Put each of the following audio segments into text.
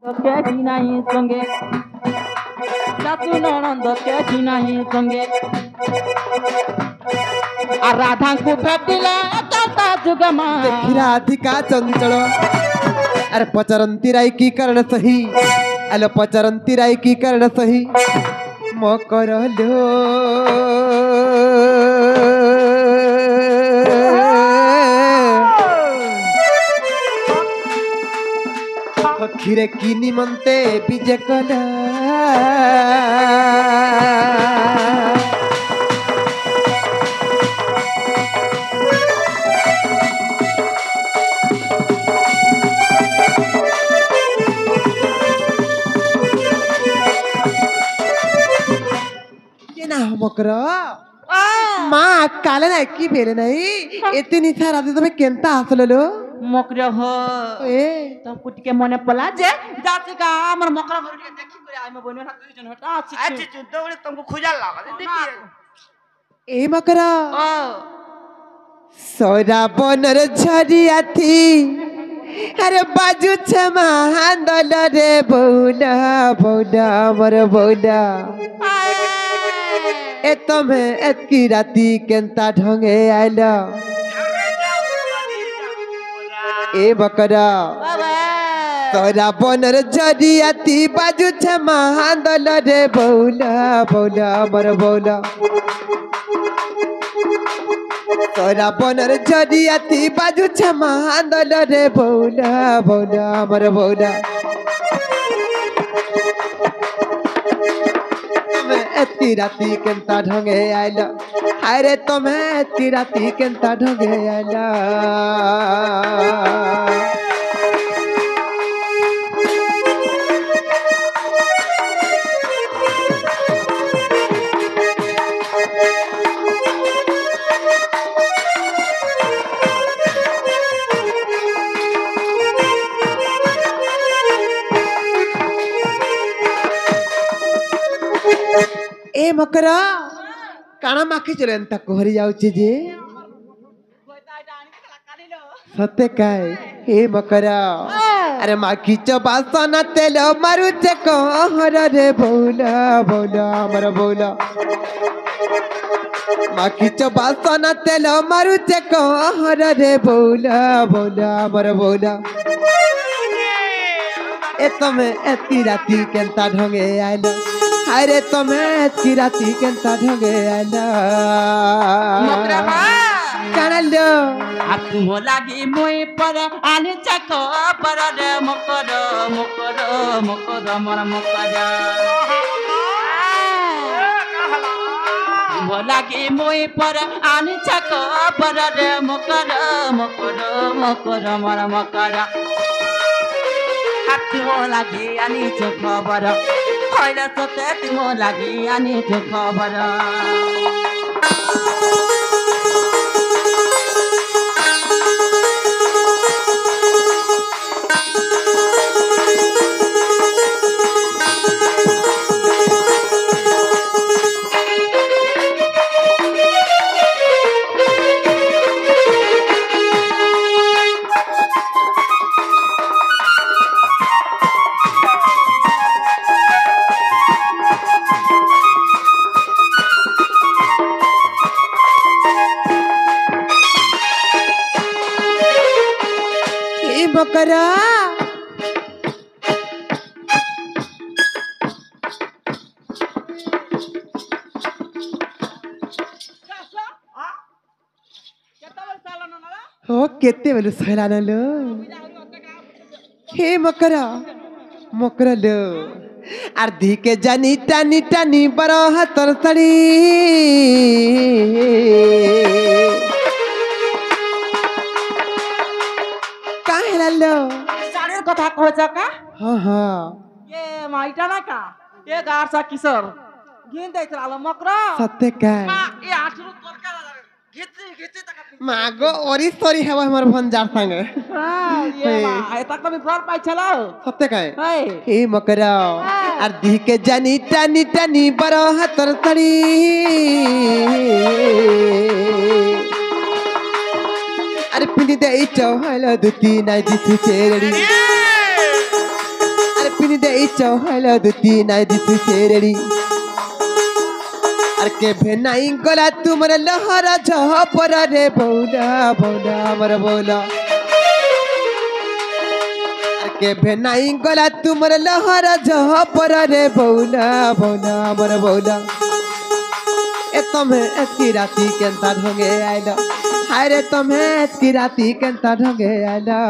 KG নাই সঙ্গে চাচু ননন্দ কেজি নাই সঙ্গে আর রাধাଙ୍କୁ ভেটিলে কান্তা যুগমা ରାଧିକା ଚଞ୍ଚଳ ଆରେ ପଚାରନ୍ତି ରାଇ କି କାରଣ ସହି ଆଲୋ ପଚାରନ୍ତି ରାଇ କି କାରଣ ସହି ମକର ଲୋ ଅଖିରେ କି ନିମନ୍ତେ ବିଜେ କଲା मकर माँ काले ना की बेले नहीं इतनी सारा रात तुम्हें केंता हासिल लो मकर हो ए तुमको टिके मने पला जे जाति का हमर मकर घर के देखि करे आइमे बने ना दुई जन हटा अछि अच्छी चुद्ध उड़े तुमको खुजा लगा देखिए ए मकर ओ सोरा बनर झरिया थी अरे बाजू छमा हांदल रे बौला बौला मर बौला ए तुम्हें एतकी राती केंता ढंगे आइला ए बकरा तोरा बनर जरियाती बाजू छमा हांदल रे बौला बौला मर बौला तोरा बनर जरियाती बाजू छमा हांदल रे बौला बौला मर बौला एती राती केंता ढंगे आइला अरे तुम्हें एती राती केंता ढंगे आइला ए मकरा काना माखी चले अंता कोहरी जाउची जे सत्य काय ए मकरा अरे माखी चबासना तेल मारू चे कहर रे बौला बौला मर बौला माखी चबासना तेल मारू चे कहर रे बौला बौला मर बौला ए तमे एती राती केंता ढंगे आइला अरे तुम्हें एती राती केंता ढंगे आइला काना लो आ तुम लागी मोय पर आने चक पर रे मकर मकर मकर मर मकर तुम लागी मोय पर आने चक पर रे मकर मकर मकर मर मकर आ तुम लागी आनी चक खबर खैला सते तुम लागी आनी चक खबर मकरा हो केते बेलु सैला लो हे मकरा मकरा लो अर्धी के जानी टानी टानी बरो हातर सड़ी लो साड़ीर कथा कहछ का हाँ हाँ ये माइटा ना का ये गारसा किशोर गिन दै चला मकर सत्य काय ये आठरु तोरका घिची घिची तक मागो ओरी सोरी हेवा हमर भंजार संगे हां ये मा एता कमी फर पाइ छला सत्य काय हे हे मकरा अर्धी के जानी टानी टानी बरो हातर सड़ी अरे पिंडी दे चौहाल दुती नाई दिसी चेरड़ी अरे चहल दुती नाई दिसु चेरड़ी अर के भेनाई गला तुमर लहरा झपर रे बौला बौला मर बौला अर के भेनाई गला तुमर लहरा झपर रे बौला बौला मर बौला ए तुम्हें एतकी राती केंता ढंगे आइला हाय रे तुम्हें एतकी राती केंता ढंगे आइला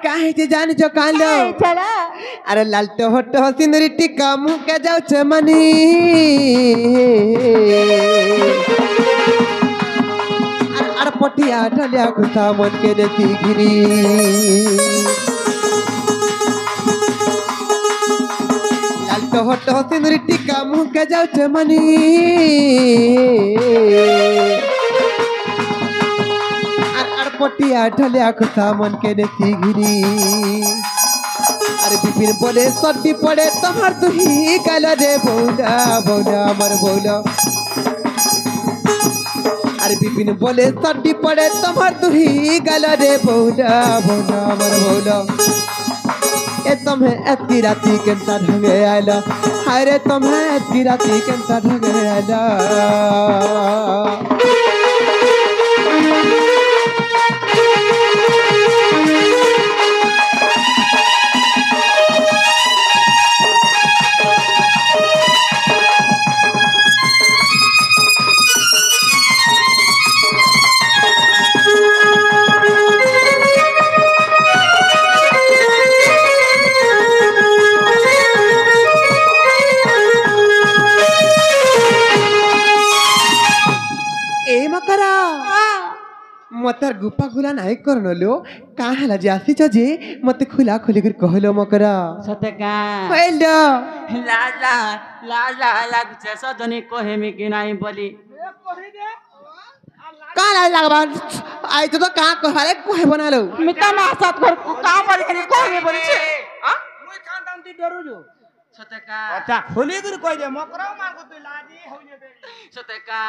काहे जे जान जो कालो अरे लालटो होटो सिंदूरी टिका मुँह के जाऊ चमनी अरे पटिया ढलिया खुशा मन के देती गिरी लालटो होटो सिंदूरी टिका मुँह के जाऊ चमनी पटिया ढलिया खुशा मन के देती गिरी अरे बिपिन बोले सड्डी पड़े तुम्हार तू ही गल रे बौला बौला मर बौला अरे बिपिन बोले सड्डी पड़े तुम्हार तू ही गल रे बौला बौला मर बौला ए तुम्हें एतकी राती केंता ढंगे आइला हाय रे तुम्हें एतकी राती केंता ढंगे आइला मतर गुप्पा खुला नहीं करनो लो कहाँ ला जासी जे मते खुला खुली कर कहलो मकरा सतका हेलो लाला लाला लाग जैसा जनी कोहे में कि नहीं बोली कहाँ ला लगबा आई तो कहाँ कहले कोहे बना लो मिता मासात कर काम वाली के कोहे में बोली छे हां मुई कान दाम ती डरू जो सतका अच्छा खुली कर कह दे मकरा मार को तू लाजी होने दे सतका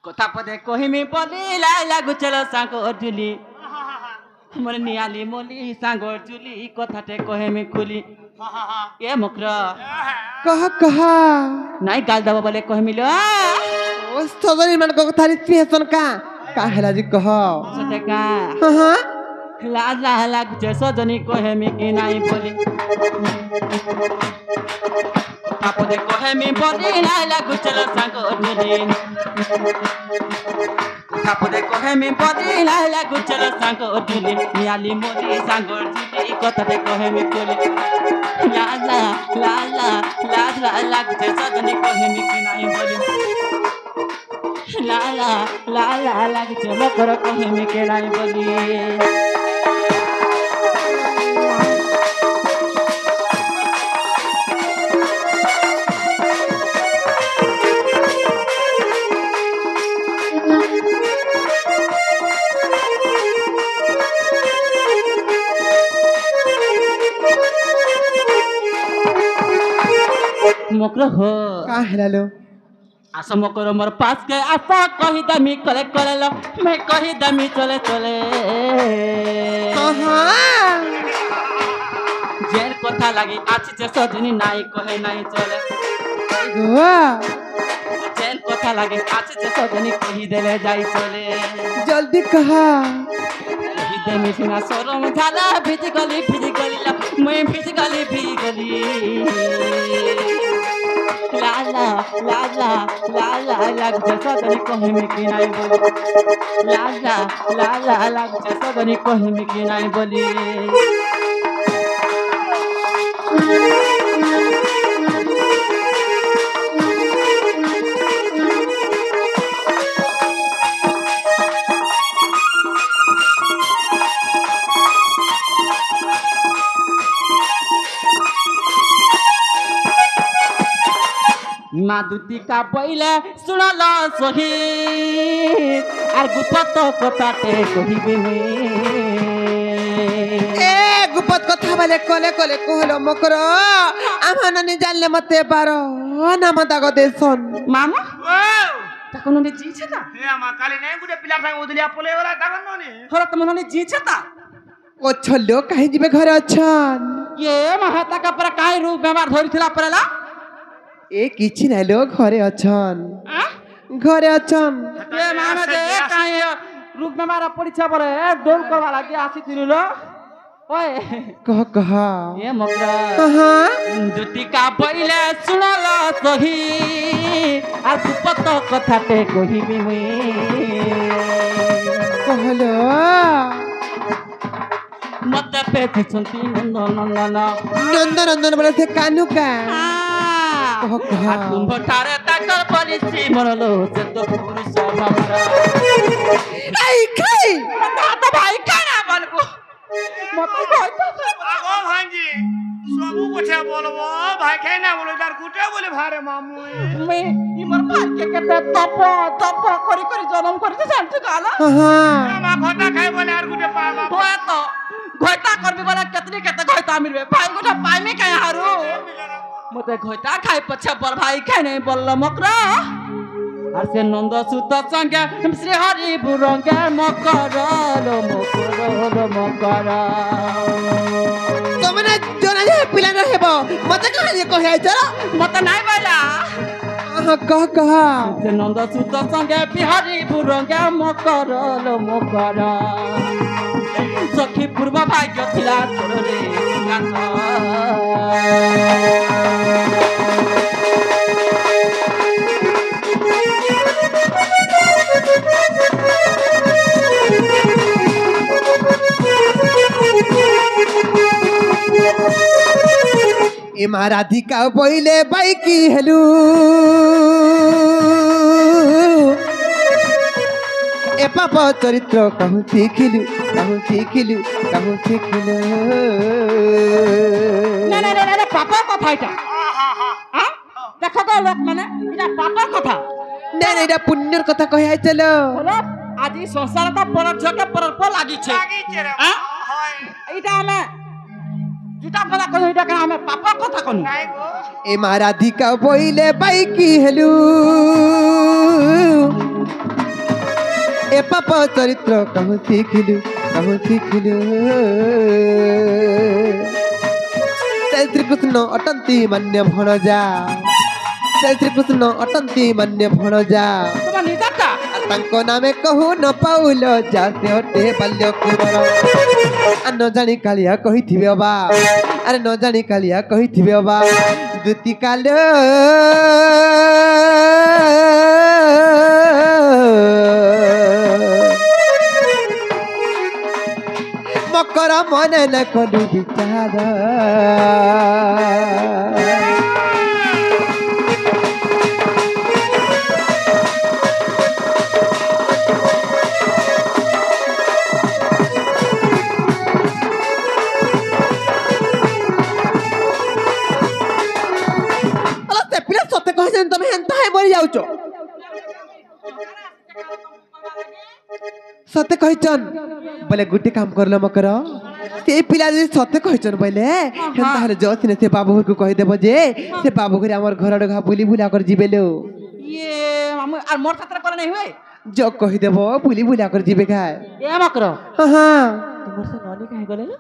कोथा पदे कोहिमी बोली लाई लागु चलो सांगो जुली हमर नियाली मोली सांगो जुली कोथाटे कोहिमी खुली ए मकरा कह नहीं गाल दबा बोले कोहिमी लो ओ सदरी मन को थारी सिंहासन का हैला जी कह सतका हां लाला लागु जैसो जनी कोहिमी की नहीं बोली आपदे कोहिमी बोली लाई लागु चलो सांगो जुली आपदे कोहिमी बोली लाई लागु चलो सांगो जुली नियाली मोली सांगो जुली कोथाटे कोहिमी खुली लाला लाला लाला लागु जैसो जनी कोहिमी की नहीं बोली लाला लाला लागु चलो करो कोहिमी के नहीं बोली मकर हो का हेलालो आसा मकर मोर पास के आसा कही दमी कले कले लो मैं कही दमी चले चले हां जेर कथा लागी आछि जे सजनी नाई कहे नाई चले गोवा जेर कथा लागी आछि जे सजनी कही देले जाई चले जल्दी कहा दमी सिना सरम झाला भिज गली ला मैं भिज गली लाला लाला लाला लाग जैसा दनी कोहे में की नहीं बोली लाला लाला लाग जैसा दनी कोहे में की नहीं बोली দুতিকা বইলে শুনল সহি আর গুপত কথাতে কহিবি মুই এ গুপত কথা বলে কলে কলে কহলো মকর আমার নানি জানলে মতে পারো না মা দাগ দেশন মামা ও তখন উনি জিছে তা হে আমা কালি নাই গুটে পিলার সাথে উদলিয়া পলে ওরা দাগন ননি হরে তোমার উনি জিছে তা ও ছল্লো কাহি যাবে ঘরে অছন ये महता का पर काहे रूप व्यवहार धरिथिला परेला এ কিছু নাই লো ঘরে অছন ঘরে অছন ये माने दे काहे रूप व्यवहार परीक्षा परे डोल करवा लागी आसी थिलो ओए कह कह ये मकरा हाँ दुती का बइले सुनल सही আর গুপত কথাতে কহিবি মুই कहलो মতে পেছি শুনতি নন্দন नंदन नंदन बोले थे कानू का कह कह কুম্ভটারে তাকর বলিছি মরলো সে তো পুরুষ ভাবরা आई खाई তো ভাই কানা বলবো মতে কইতো আগো ভাইজি সবু কথা বলবো ভাই খাই না বলো তার গুটে বলে ভারে মামু মে ইমর ভাইকে কেতে তপ করি করি জনম করতে জানতে গালা हाँ আমা ঘটা খাই বলে আর গুটে পাবা তো তো ঘয়তা করবি বলে কেতনি কেতে ঘয়তা মিলবে ভাই গোটা পাইমে কাই হারু মতে ঘয়তা খাই পছে বল ভাই খাই নাই বলল মকরা আর সে নন্দ সুত সঙ্গে শ্রী হরি বুরঙ্গে মকর মকর तुमने जोना जे पिला न हेबो मते कहा ये कहे आइ चलो মতে নাই বলা हाँ कह সে নন্দ সুত সঙ্গে বিহারি বুরঙ্গে মকর সখী পূর্ব ভাগ্য ଥିଲା তোর রে ए महाराधिका बोइले बाई की हेलू ए पाप चरित्र कहूँ शिखिलु না পাপার কথা এটা হ্যাঁ দেখো তো লোক মানে এটা পাপার কথা नहीं नहीं पुण्यर कथा कहे आइ चलो হলো আজি সংসারটা পরঝকে পরপর লাগিছে লাগিছে রে হ্যাঁ? হয় এইটা আমি যেটা কথা কই এটা আমি পাপার কথা কই নাই গো ए महाराधिका बोइले बाई की हेलू ए पाप चरित्र कहूँ शिखिलु श्री कृष्ण अटंती मान्य भणजा श्री कृष्ण अटंती मान्य भणजा তোমার নিজাটা तांको नामे कहू न पाउल जाते हटे बाल्य कुमार आ न जानी कालिया कहिथिबे बा अरे न जानी कालिया कहिथिबे बा दुती काल मकर मन न कलु विचार तमे हेंता है मरी जाउचो सत्य कहिचन बोले गुटे काम करलो मकर से पिला जे सत्य कहिचन बोले हेंता हले जसिने से बाबू को कहि देबो जे से बाबू घरे हमर घर डगा बुली बुला कर जिबेलो ये हम আর মোর সাথে করে নাই হই जो कहि देबो बुली बुला कर जिबे खाय এ মকর हां তোমার সে ননি কাই গলে না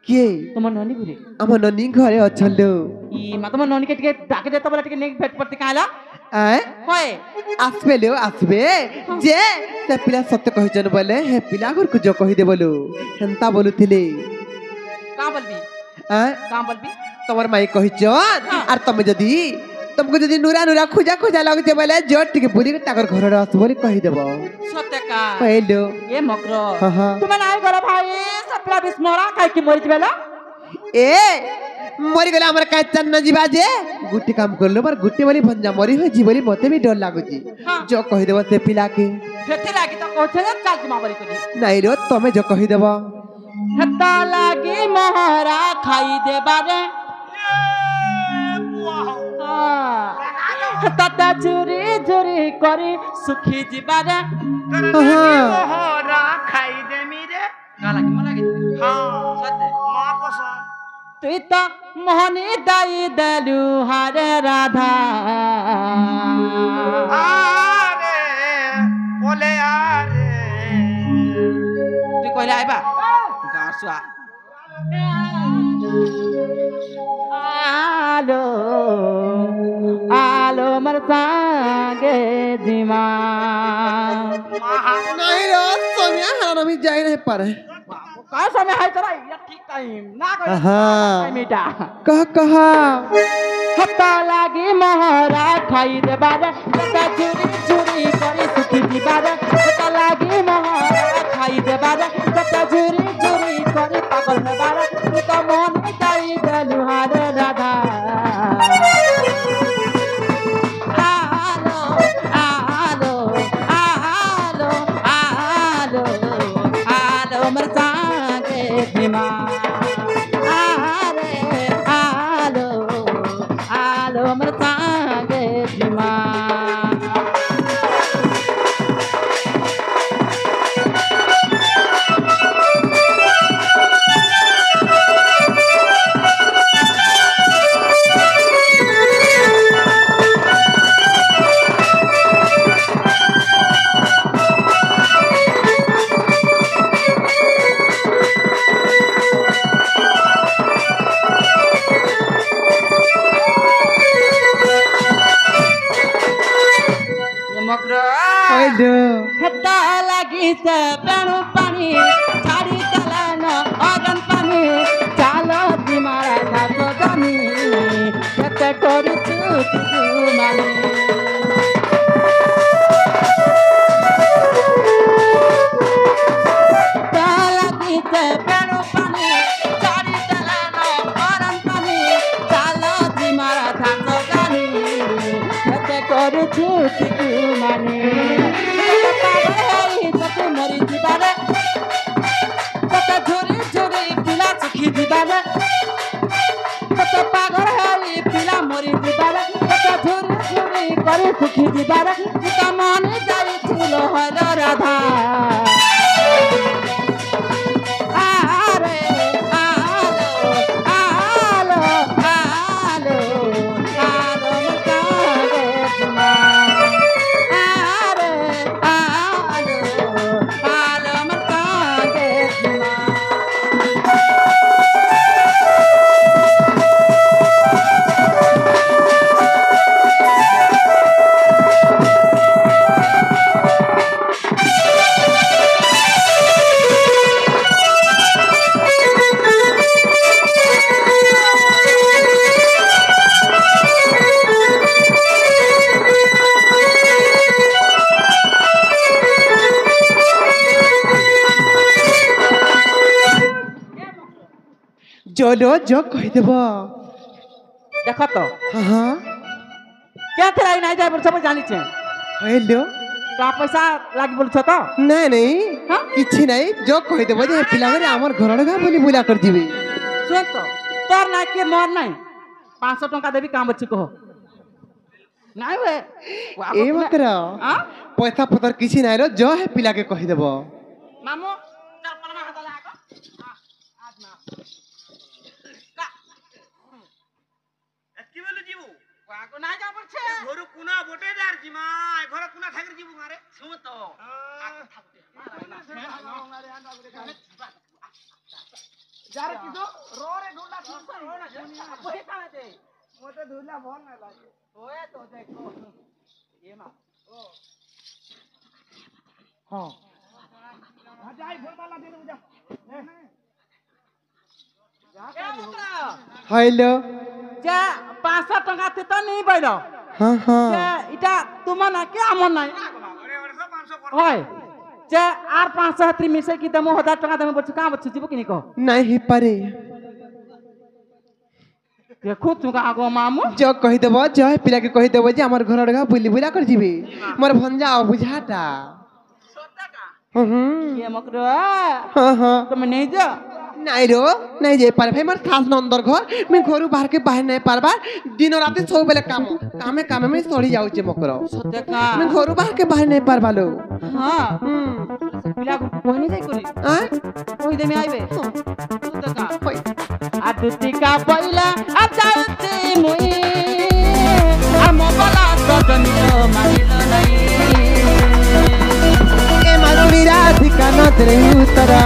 के তোমার ননি ঘুরে हमर ननी घरे अछलो ই মা তোমার ননিকে টিকে ডাকে দেতা বলে টিকে নেক ভেট পড়তে কাইলা आय হয় आसबेलो आसबे जे से पिला सत्य कहिचन बोले हे पिला घर को जो कहि देबलो हेंता बोलुथिले का বলবি आय का বলবি তোমার মাই কহিছন আর তুমি যদি तुमको যদি নুরা নুরা খুজা খুজা লাগছে বলে জোর টিকে বুলি টাকর ঘরে আস বলি কহি দেব সত্য কা কইলো এ মকর হ্যাঁ, হ্যাঁ। তুমি নাই গলা ভাই সপলা বিস্মরা কাই কি মরি যাবেলা এ মরি গেলে আমার কাজ চান না ଯିବା যে গুটি কাম করলো আর গুটি বলি ভঞ্জা মরি হইছি বলি মতে भी डर लागुची হ্যাঁ। जो কহি দেব সে পিলা কে ফেতে লাগি তো কোছে না চাল জমা বলি করি নাই রো তুমি जो কহি দেব ফেতা লাগি মহারা খাই দেবারে ওয়াও হ্যাঁ তাতে চুরি চুরি করে সুখী জীবারে তোর আহা। মোহরা খাই দেমি রে লাগি মা লাগি হ্যাঁ সত্যি মা কসম তুই তো মোহনী দাই দেলু হারে রাধা আরে বলে আরে তুই কইলে আইবা গাছুয়া আলো আলো মর সাগে জিমা নাই রে সোনিয়া হারান আমি যাই নাই পারে का समय है चला ये ठीक टाइम ना कोई आहा। मिटा कहा हत्ता लागी मोहरा खाई दे बारे हत्ता चुरी चुरी करी सुखी दी बारे हत्ता लागी मोहरा खाई दे बारे हत्ता चुरी चुरी करी पागल दे बारे तू तो मन जाई गलु हारे राधा आलो आलो आलो आलो आलो मरसा धीमा आरे आलो आलो मरसा गे धीमा হইলো হেতা লাগিছে পেণু পানি ছাড়ি দেলেন অগন পানি চালো দিমারা নাচ জানি কেতে করিছু তুই মানে লাগিছে পেণু পানি ছাড়ি দেলেন অগন পানি চালো দিমারা নাচ জানি কেতে করিছু তুই মানে মরি দিবারে কত ঝুরি ঝুরি পিলা সুখী দিবারে কত পাগল হই পিলা মরি দিবারে কত ঝুরি ঝুরি করে সুখী দিবারে কত মনে যাইছিল হল রাধা আরে আলো আলো আলো আলো মতাগে তোমা চলো जो कह देब देखो तो हाँ क्या तेरा नहीं जाए बोल सब जानी छे হইলো तो पैसा लागी बोल तो নাই নাই हाँ? কিছু নাই जो कह देब যে পিলাগরে আমার ঘরড় গা বলি বুলা कर দিবি सुन तो तोर ना के मोर नहीं 500 टका देबी काम बच्ची को नहीं वे এ বকরা हां পয়সা পতর কিছু নাই রে जो है পিলাকে কহ দেব मामू चल परमा हाथ लगा आज ना কি বলে জীবু वागो ना जा बोलछे ঘরে কোনা বটে যার জিমাই ঘরে কোনা থাকর জীবু মারে सुन तो যারে কিছো রোরে ঢুলা তুই রো না পয়সা দে মতে ঢুলা ভাল না লাগে ওয়ে তো দেখো ये মা ও হ্যাঁ যাই ভোরবালা দিন যা হইলো যে 500 টাকা তে তো নেই বাইল হ্যাঁ যে হ্যাঁ এটা তোমার না কি আমার নাই আরে ওরে সব 500 কর হয় যে আর 500 হাতরি মিশে কি দেমো 1000 টাকা দেমো বলছি কাম বলছি দিব কিনি কো নাই হি পারে দেখো তুকা আগো মামু जो कह देब जो है पिलाके कह देब যে আমার ঘরড় গা বলি বুলা कर দিবি মোর ভঞ্জা বুঝাটা সত্য কা হুম ये मकरो হ্যাঁ হ্যাঁ তুমি নেই যা নাই রো নাই যাই পারে ভাই মোর খাস নন্দর ঘর মুই ঘরু বাহারকে বাহার নাই পারবার দিন রাতে ସବୁବେଳେ কাম কামে কামে মুই সড়ি যাଉଛି মকর ସତ୍ୟକା মুই ঘরু বাহারকে বাহার নাই পারবালো ହଁ ପିଲାକୁ କହିନି ଯାଇ କରି আ କହିଦେମି ଆଇବେ ସତ୍ୟକା হই ଆଦୁତିକା ପଇଲା ଆଚାଉତି ମୁଇ ଆମ ବଲା ସଜନି ମାନିଲ ନାହିଁ এ মারুড়ি রাধিকা নদরে উত্তরা